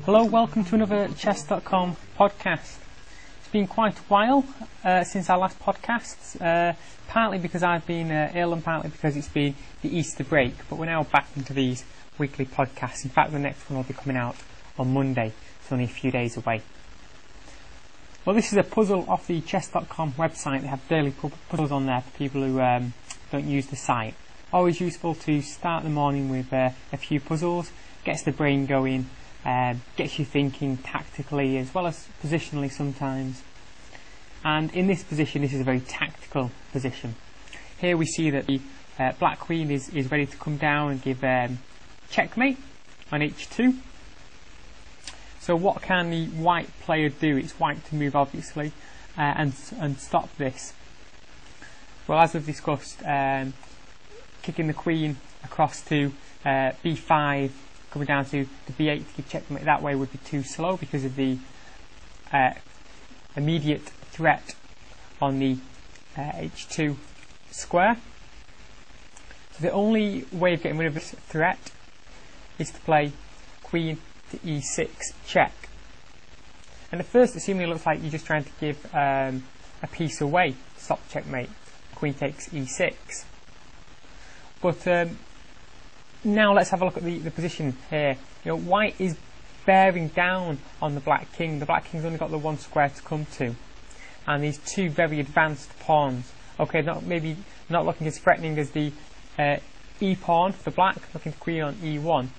Hello, welcome to another Chess.com podcast. It's been quite a while since our last podcast, partly because I've been ill and partly because it's been the Easter break, but we're now back into these weekly podcasts. In fact, the next one will be coming out on Monday. It's only a few days away. Well, this is a puzzle off the Chess.com website. They have daily puzzles on there for people who don't use the site. Always useful to start the morning with a few puzzles, gets the brain going, gets you thinking tactically as well as positionally sometimes. And in this position, this is a very tactical position. Here we see that the black queen is ready to come down and give checkmate on h2. So what can the white player do? It's white to move, obviously, and stop this. Well, as we've discussed, kicking the queen across to b5, coming down to b8 to give checkmate that way would be too slow because of the immediate threat on the h2 square. So the only way of getting rid of this threat is to play queen to e6 check. And at first it seemingly looks like you're just trying to give a piece away to stop checkmate. Queen takes e6. But now let's have a look at the position here. You know, white is bearing down on the black king. The black king's only got the one square to come to, and these two very advanced pawns. Okay, maybe not looking as threatening as the e pawn for black, looking to queen on e1.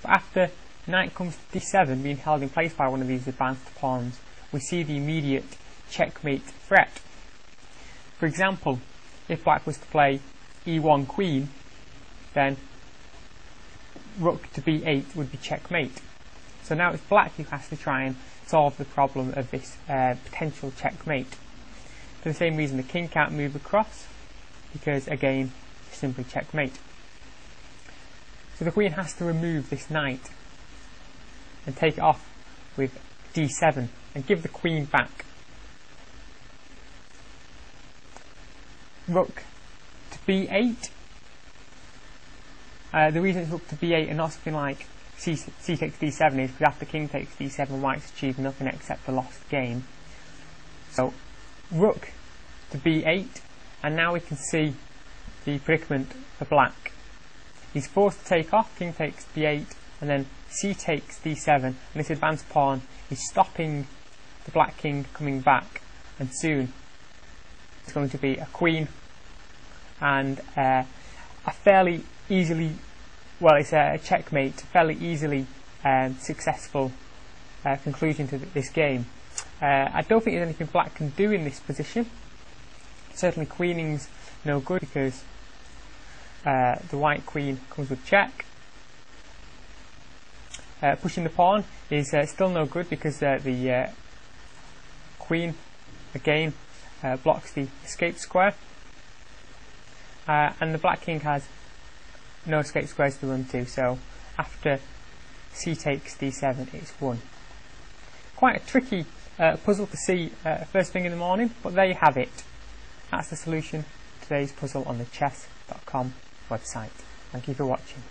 But after knight comes to d7, being held in place by one of these advanced pawns, we see the immediate checkmate threat. For example, if black was to play e1 queen, then rook to b8 would be checkmate. So now it's black who has to try and solve the problem of this potential checkmate. For the same reason, the king can't move across, because again, simply checkmate. So the queen has to remove this knight and take it off with d7 and give the queen back. Rook to b8. The reason it's rook to b8 and not something like c takes d7 is because after king takes d7, white's achieved nothing except a lost game. So rook to b8, and now we can see the predicament for black. He's forced to take off, king takes b8, and then c takes d7, and this advanced pawn is stopping the black king coming back, and soon it's going to be a queen and a fairly easily, well, it's a checkmate, fairly easily successful conclusion to this game. I don't think there's anything black can do in this position. Certainly queening's no good because the white queen comes with check. Pushing the pawn is still no good because the queen again blocks the escape square, and the black king has no escape squares to run to, so after c takes d7 it's won. Quite a tricky puzzle to see first thing in the morning, but there you have it. That's the solution to today's puzzle on the Chess.com website. Thank you for watching.